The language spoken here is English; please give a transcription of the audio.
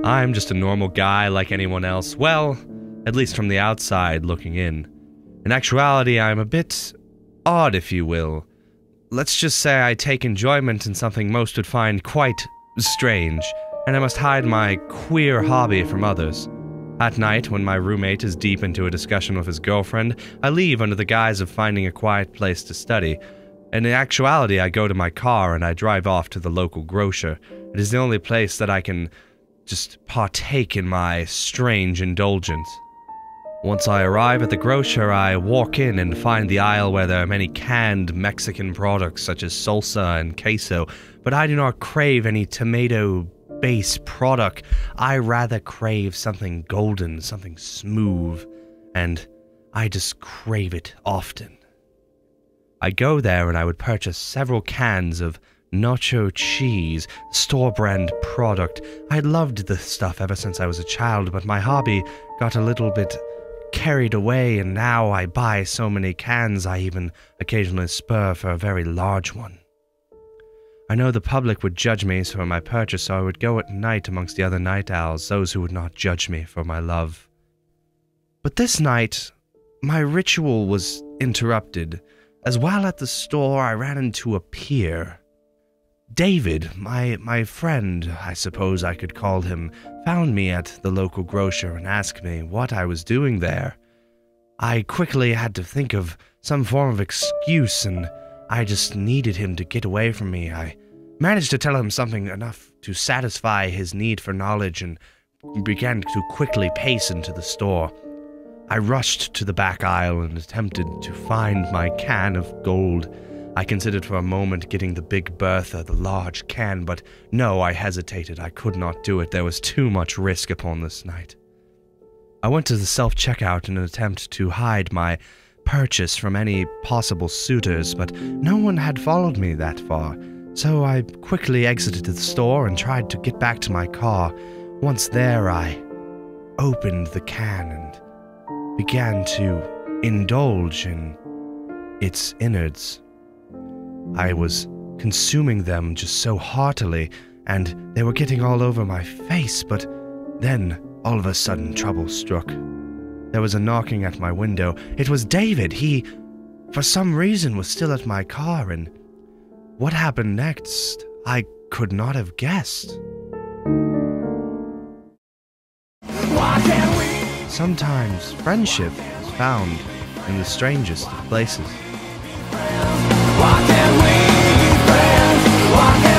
I'm just a normal guy like anyone else. Well, at least from the outside looking in. In actuality, I'm a bit odd, if you will. Let's just say I take enjoyment in something most would find quite strange, and I must hide my queer hobby from others. At night, when my roommate is deep into a discussion with his girlfriend, I leave under the guise of finding a quiet place to study. And in actuality, I go to my car and I drive off to the local grocer. It is the only place that I can just partake in my strange indulgence. Once I arrive at the grocer, I walk in and find the aisle where there are many canned Mexican products such as salsa and queso, but I do not crave any tomato-based product. I rather crave something golden, something smooth, and I just crave it often. I go there and I would purchase several cans of nacho cheese, store-brand product. I had loved this stuff ever since I was a child, but my hobby got a little bit carried away, and now I buy so many cans I even occasionally spur for a very large one. I know the public would judge me for my purchase, so I would go at night amongst the other night owls, those who would not judge me for my love. But this night, my ritual was interrupted, as while at the store I ran into a peer. David, my friend, I suppose I could call him, found me at the local grocer and asked me what I was doing there. I quickly had to think of some form of excuse, and I just needed him to get away from me. I managed to tell him something enough to satisfy his need for knowledge and began to quickly pace into the store. I rushed to the back aisle and attempted to find my can of gold. I considered for a moment getting the Big Bertha, the large can, but no, I hesitated. I could not do it. There was too much risk upon this night. I went to the self-checkout in an attempt to hide my purchase from any possible suitors, but no one had followed me that far, so I quickly exited the store and tried to get back to my car. Once there, I opened the can and began to indulge in its innards. I was consuming them just so heartily, and they were getting all over my face, but then, all of a sudden, trouble struck. There was a knocking at my window. It was David. He, for some reason, was still at my car, and what happened next, I could not have guessed. Sometimes friendship is found in the strangest of places. Why can't we be friends? Why can't